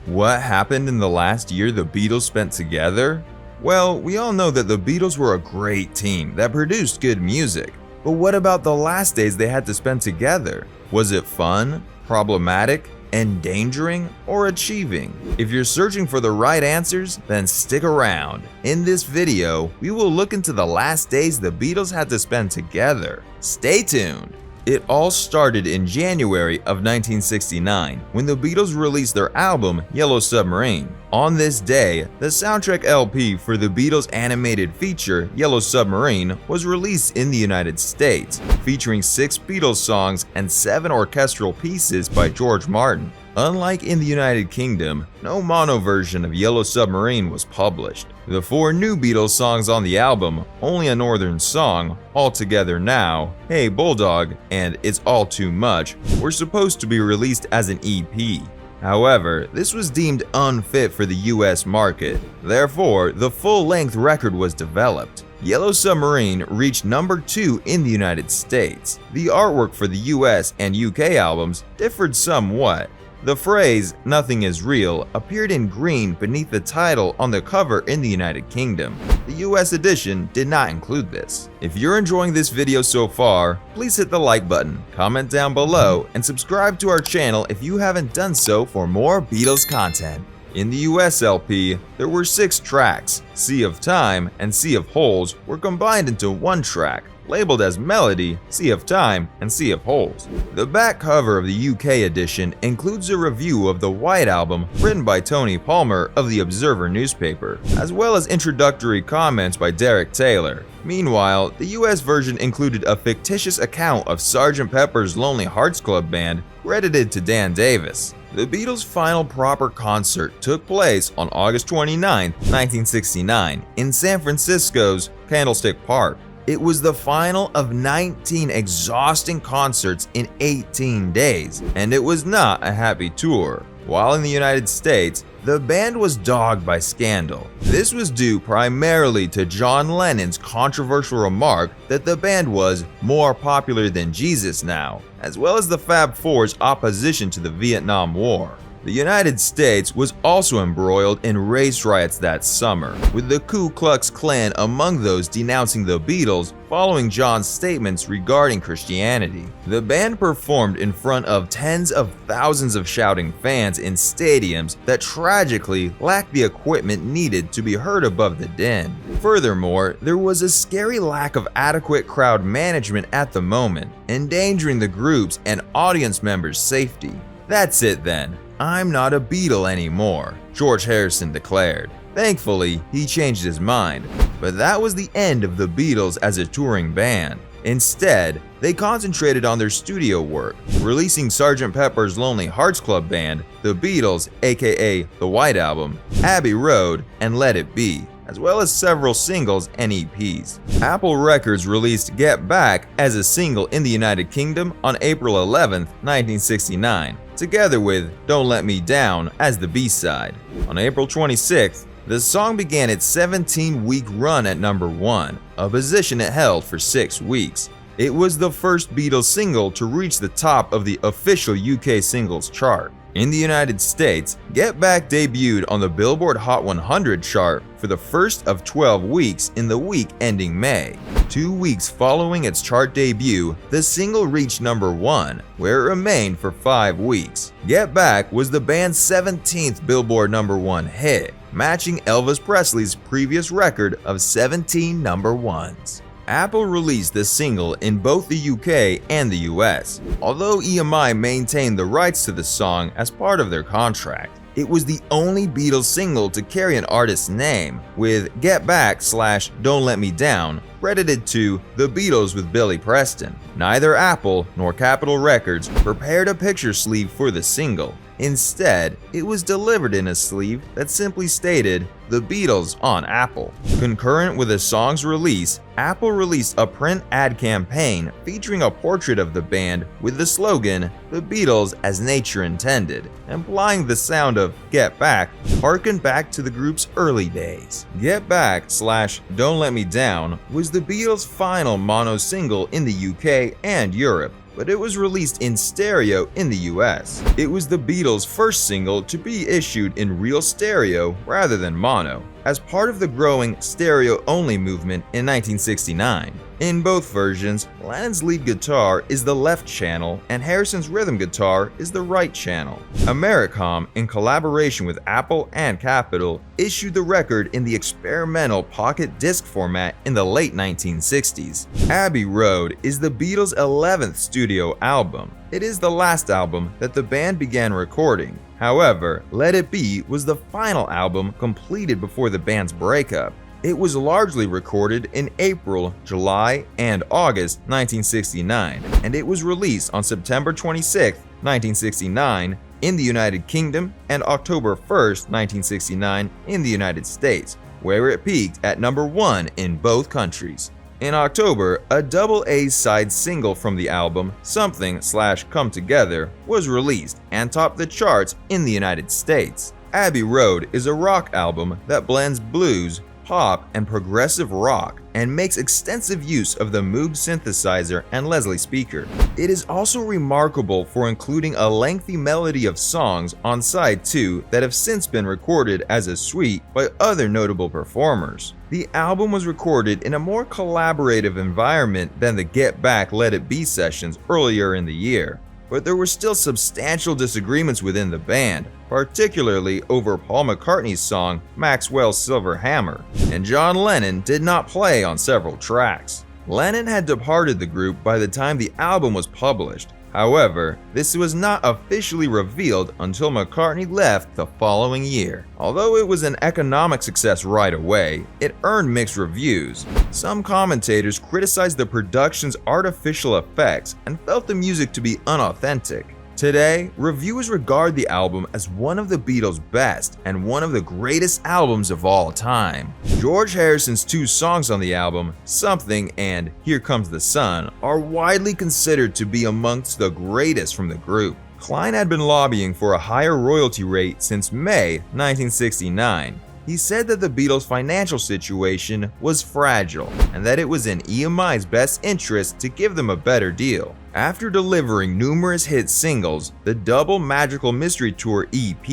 What happened in the last year the Beatles spent together? Well, we all know that the Beatles were a great team that produced good music. But what about the last days they had to spend together? Was it fun, problematic, endangering, or achieving? If you're searching for the right answers, then stick around. In this video, we will look into the last days the Beatles had to spend together. Stay tuned! It all started in January of 1969 when the Beatles released their album Yellow Submarine. On this day, the soundtrack LP for the Beatles animated feature Yellow Submarine was released in the United States, featuring 6 Beatles songs and 7 orchestral pieces by George Martin. Unlike in the United Kingdom, no mono version of Yellow Submarine was published. The 4 new Beatles songs on the album, Only a Northern Song, All Together Now, Hey Bulldog, and It's All Too Much, were supposed to be released as an EP. However, this was deemed unfit for the US market. Therefore, the full-length record was developed. Yellow Submarine reached number 2 in the United States. The artwork for the US and UK albums differed somewhat. The phrase, "Nothing is real," appeared in green beneath the title on the cover in the United Kingdom. The US edition did not include this. If you're enjoying this video so far, please hit the like button, comment down below, and subscribe to our channel if you haven't done so for more Beatles content. In the US LP, there were 6 tracks. Sea of Time and Sea of Holes were combined into one track, labeled as Melody, Sea of Time, and Sea of Holes. The back cover of the UK edition includes a review of the White Album written by Tony Palmer of the Observer newspaper, as well as introductory comments by Derek Taylor. Meanwhile, the US version included a fictitious account of Sgt. Pepper's Lonely Hearts Club Band credited to Dan Davis. The Beatles' final proper concert took place on August 29, 1969, in San Francisco's Candlestick Park. It was the final of 19 exhausting concerts in 18 days, and it was not a happy tour. While in the United States, the band was dogged by scandal. This was due primarily to John Lennon's controversial remark that the band was more popular than Jesus now, as well as the Fab Four's opposition to the Vietnam War. The United States was also embroiled in race riots that summer, with the Ku Klux Klan among those denouncing the Beatles following John's statements regarding Christianity. The band performed in front of tens of thousands of shouting fans in stadiums that tragically lacked the equipment needed to be heard above the din. Furthermore, there was a scary lack of adequate crowd management at the moment, endangering the group's and audience members' safety. That's it then. I'm not a Beatle anymore, George Harrison declared. Thankfully, he changed his mind, but that was the end of the Beatles as a touring band. Instead, they concentrated on their studio work, releasing Sgt. Pepper's Lonely Hearts Club Band, The Beatles, aka The White Album, Abbey Road, and Let It Be, as well as several singles and EPs. Apple Records released Get Back as a single in the United Kingdom on April 11, 1969, together with Don't Let Me Down as the B-side. On April 26th, the song began its 17-week run at number 1, a position it held for 6 weeks. It was the first Beatles single to reach the top of the official UK singles chart. In the United States, Get Back debuted on the Billboard Hot 100 chart for the first of 12 weeks in the week ending May. 2 weeks following its chart debut, the single reached number 1, where it remained for 5 weeks. Get Back was the band's 17th Billboard number 1 hit, matching Elvis Presley's previous record of 17 number 1s. Apple released the single in both the UK and the US, although EMI maintained the rights to the song as part of their contract. It was the only Beatles single to carry an artist's name, with Get Back / Don't Let Me Down credited to The Beatles with Billy Preston. Neither Apple nor Capitol Records prepared a picture sleeve for the single. Instead, it was delivered in a sleeve that simply stated, The Beatles on Apple. Concurrent with the song's release, Apple released a print ad campaign featuring a portrait of the band with the slogan, The Beatles as Nature Intended, implying the sound of Get Back harkened back to the group's early days. Get Back / Don't Let Me Down was the Beatles' final mono single in the UK and Europe. but it was released in stereo in the US. It was the Beatles' first single to be issued in real stereo rather than mono, as part of the growing stereo-only movement in 1969. In both versions, Lennon's lead guitar is the left channel and Harrison's rhythm guitar is the right channel. Americom, in collaboration with Apple and Capitol, issued the record in the experimental pocket disc format in the late 1960s. Abbey Road is the Beatles' 11th studio album. It is the last album that the band began recording. However, Let It Be was the final album completed before the band's breakup. It was largely recorded in April, July, and August 1969, and it was released on September 26, 1969 in the United Kingdom and October 1, 1969 in the United States, where it peaked at number 1 in both countries. In October, a double A-side single from the album, Something/Come Together, was released and topped the charts in the United States. Abbey Road is a rock album that blends blues, pop, and progressive rock, and makes extensive use of the Moog synthesizer and Leslie speaker. It is also remarkable for including a lengthy melody of songs on side 2 that have since been recorded as a suite by other notable performers. The album was recorded in a more collaborative environment than the Get Back Let It Be sessions earlier in the year, but there were still substantial disagreements within the band, particularly over Paul McCartney's song Maxwell's Silver Hammer, and John Lennon did not play on several tracks. Lennon had departed the group by the time the album was published. However, this was not officially revealed until McCartney left the following year. Although it was an economic success right away, it earned mixed reviews. Some commentators criticized the production's artificial effects and felt the music to be unauthentic. Today, reviewers regard the album as one of the Beatles' best and one of the greatest albums of all time. George Harrison's 2 songs on the album, Something and Here Comes the Sun, are widely considered to be amongst the greatest from the group. Klein had been lobbying for a higher royalty rate since May 1969. He said that the Beatles' financial situation was fragile and that it was in EMI's best interest to give them a better deal. After delivering numerous hit singles, the double Magical Mystery Tour EP,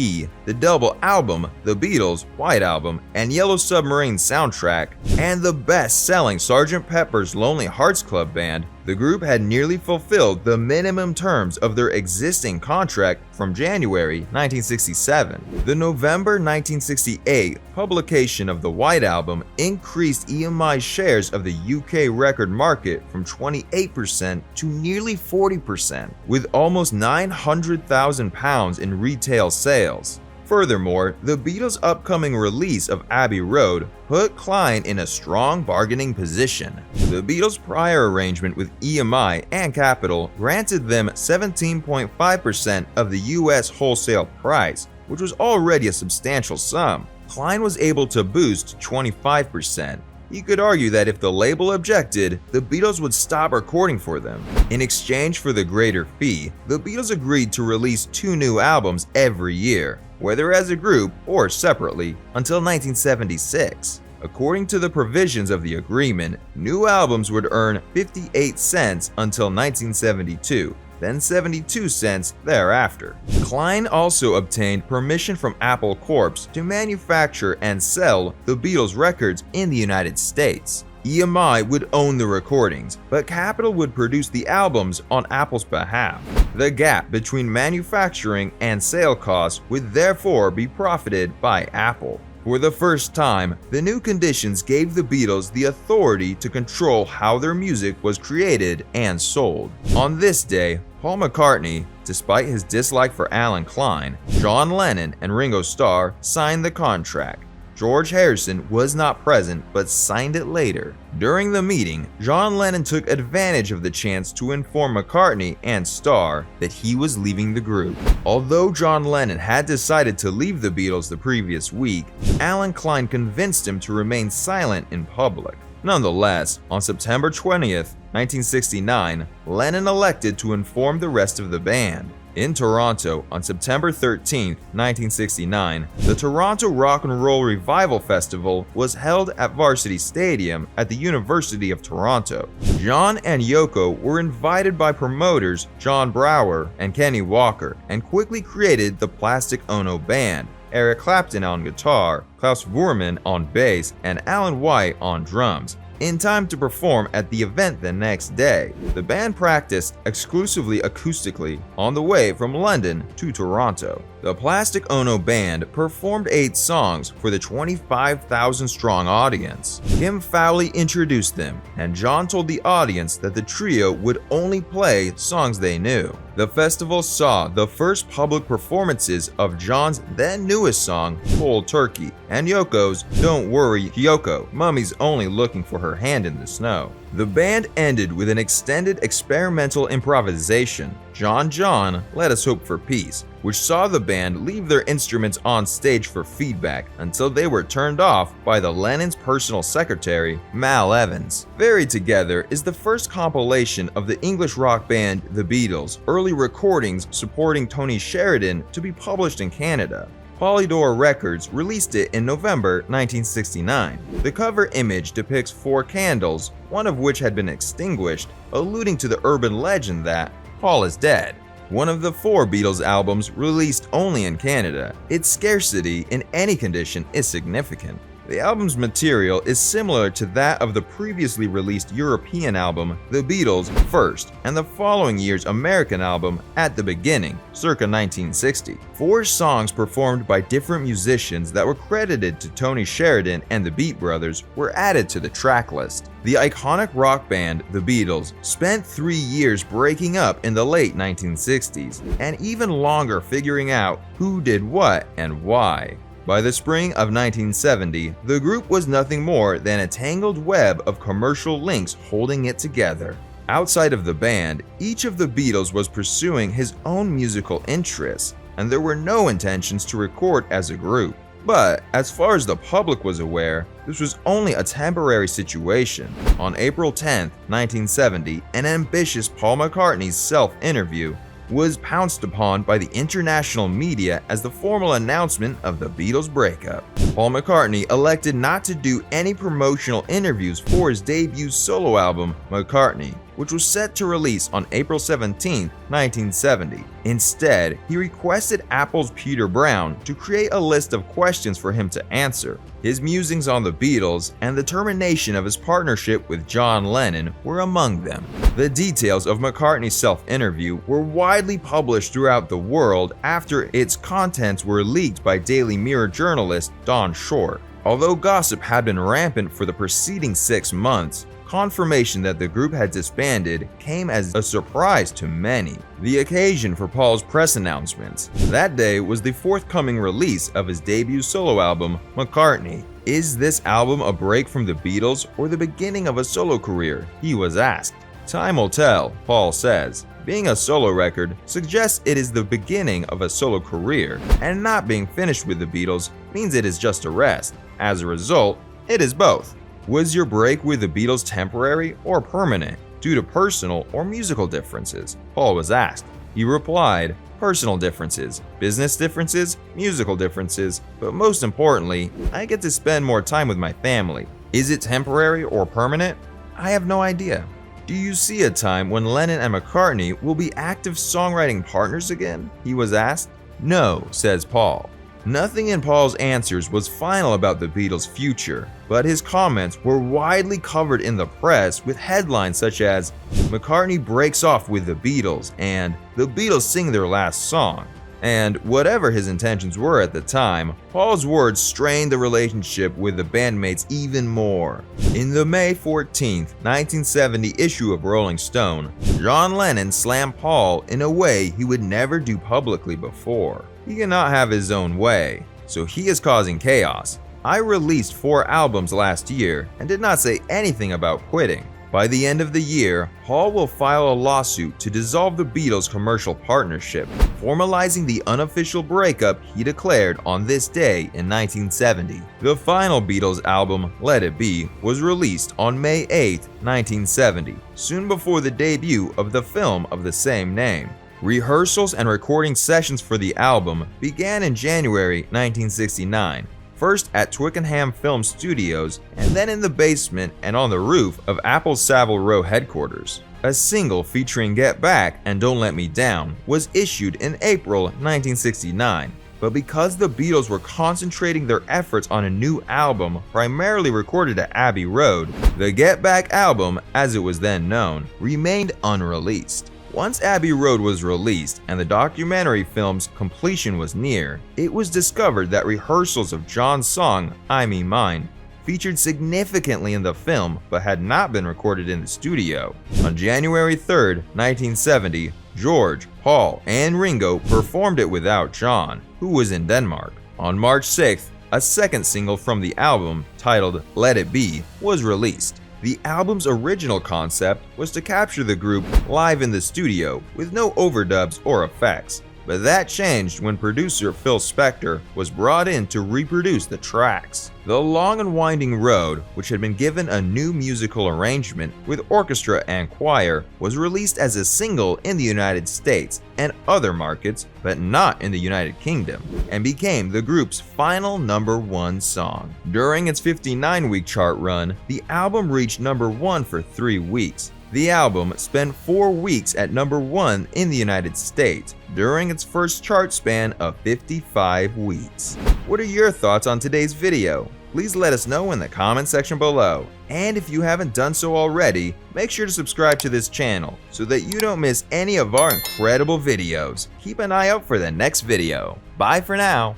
the double album, The Beatles' White Album, and Yellow Submarine soundtrack, and the best-selling Sgt. Pepper's Lonely Hearts Club Band, the group had nearly fulfilled the minimum terms of their existing contract from January 1967. The November 1968 publication of the White Album increased EMI's shares of the UK record market from 28% to nearly 40%, with almost £900,000 in retail sales. Furthermore, the Beatles' upcoming release of Abbey Road put Klein in a strong bargaining position. The Beatles' prior arrangement with EMI and Capitol granted them 17.5% of the US wholesale price, which was already a substantial sum. Klein was able to boost 25%. He could argue that if the label objected, the Beatles would stop recording for them. In exchange for the greater fee, the Beatles agreed to release 2 new albums every year, whether as a group or separately, until 1976. According to the provisions of the agreement, new albums would earn 58 cents until 1972, then 72 cents thereafter. Klein also obtained permission from Apple Corp. To manufacture and sell the Beatles records in the United States. EMI would own the recordings, but Capitol would produce the albums on Apple's behalf. The gap between manufacturing and sale costs would therefore be profited by Apple. For the first time, the new conditions gave the Beatles the authority to control how their music was created and sold. On this day, Paul McCartney, despite his dislike for Alan Klein, John Lennon, and Ringo Starr signed the contract. George Harrison was not present but signed it later. During the meeting, John Lennon took advantage of the chance to inform McCartney and Starr that he was leaving the group. Although John Lennon had decided to leave the Beatles the previous week, Alan Klein convinced him to remain silent in public. Nonetheless, on September 20th, 1969, Lennon elected to inform the rest of the band. In Toronto, on September 13, 1969, the Toronto Rock and Roll Revival Festival was held at Varsity Stadium at the University of Toronto. John and Yoko were invited by promoters John Brower and Kenny Walker and quickly created the Plastic Ono Band. Eric Clapton on guitar, Klaus Voormann on bass, and Alan White on drums. In time to perform at the event the next day, the band practiced exclusively acoustically on the way from London to Toronto. The Plastic Ono Band performed 8 songs for the 25,000-strong audience. Kim Fowley introduced them, and John told the audience that the trio would only play songs they knew. The festival saw the first public performances of John's then newest song, Cold Turkey, and Yoko's Don't Worry Kyoko, Mummy's Only Looking for Her Hand in the Snow. The band ended with an extended experimental improvisation, John, Let Us Hope for Peace, which saw the band leave their instruments on stage for feedback until they were turned off by the Lennon's personal secretary, Mal Evans. Buried Together is the first compilation of the English rock band The Beatles' early recordings supporting Tony Sheridan to be published in Canada. Polydor Records released it in November 1969. The cover image depicts 4 candles, one of which had been extinguished, alluding to the urban legend that Paul is dead. One of the 4 Beatles albums released only in Canada, its scarcity in any condition is significant. The album's material is similar to that of the previously released European album The Beatles First and the following year's American album At the Beginning, circa 1960. 4 songs performed by different musicians that were credited to Tony Sheridan and the Beat Brothers were added to the track list. The iconic rock band The Beatles spent 3 years breaking up in the late 1960s and even longer figuring out who did what and why. By the spring of 1970, the group was nothing more than a tangled web of commercial links holding it together. Outside of the band, each of the Beatles was pursuing his own musical interests, and there were no intentions to record as a group. But as far as the public was aware, this was only a temporary situation. On April 10, 1970, an ambitious Paul McCartney's self-interview was pounced upon by the international media as the formal announcement of the Beatles' breakup. Paul McCartney elected not to do any promotional interviews for his debut solo album, McCartney, which was set to release on April 17, 1970. Instead, he requested Apple's Peter Brown to create a list of questions for him to answer. His musings on the Beatles and the termination of his partnership with John Lennon were among them. The details of McCartney's self-interview were widely published throughout the world after its contents were leaked by Daily Mirror journalist Don Short. Although gossip had been rampant for the preceding 6 months, confirmation that the group had disbanded came as a surprise to many. The occasion for Paul's press announcements that day was the forthcoming release of his debut solo album, McCartney. Is this album a break from the Beatles or the beginning of a solo career? He was asked. Time will tell, Paul says. Being a solo record suggests it is the beginning of a solo career, and not being finished with the Beatles means it is just a rest. As a result, it is both. Was your break with the Beatles temporary or permanent, due to personal or musical differences? Paul was asked. He replied, personal differences, business differences, musical differences, but most importantly, I get to spend more time with my family. Is it temporary or permanent? I have no idea. Do you see a time when Lennon and McCartney will be active songwriting partners again? He was asked. No, says Paul. Nothing in Paul's answers was final about the Beatles' future, but his comments were widely covered in the press with headlines such as McCartney breaks off with the Beatles and the Beatles sing their last song. And whatever his intentions were at the time, Paul's words strained the relationship with the bandmates even more. In the May 14, 1970 issue of Rolling Stone, John Lennon slammed Paul in a way he would never do publicly before. He cannot have his own way, so he is causing chaos. I released 4 albums last year and did not say anything about quitting. By the end of the year, Paul will file a lawsuit to dissolve the Beatles' commercial partnership, formalizing the unofficial breakup he declared on this day in 1970. The final Beatles album, Let It Be, was released on May 8, 1970, soon before the debut of the film of the same name. Rehearsals and recording sessions for the album began in January 1969, first at Twickenham Film Studios and then in the basement and on the roof of Apple's Savile Row headquarters. A single featuring Get Back and Don't Let Me Down was issued in April 1969, but because the Beatles were concentrating their efforts on a new album primarily recorded at Abbey Road, the Get Back album, as it was then known, remained unreleased. Once Abbey Road was released and the documentary film's completion was near, it was discovered that rehearsals of John's song, I Me Mine, featured significantly in the film but had not been recorded in the studio. On January 3, 1970, George, Paul, and Ringo performed it without John, who was in Denmark. On March 6th, a second single from the album, titled Let It Be, was released. The album's original concept was to capture the group live in the studio with no overdubs or effects, but that changed when producer Phil Spector was brought in to reproduce the tracks. The Long and Winding Road, which had been given a new musical arrangement with orchestra and choir, was released as a single in the United States and other markets, but not in the United Kingdom, and became the group's final #1 song. During its 59-week chart run, the album reached #1 for 3 weeks. The album spent 4 weeks at #1 in the United States during its first chart span of 55 weeks. What are your thoughts on today's video? Please let us know in the comment section below. And if you haven't done so already, make sure to subscribe to this channel so that you don't miss any of our incredible videos. Keep an eye out for the next video. Bye for now.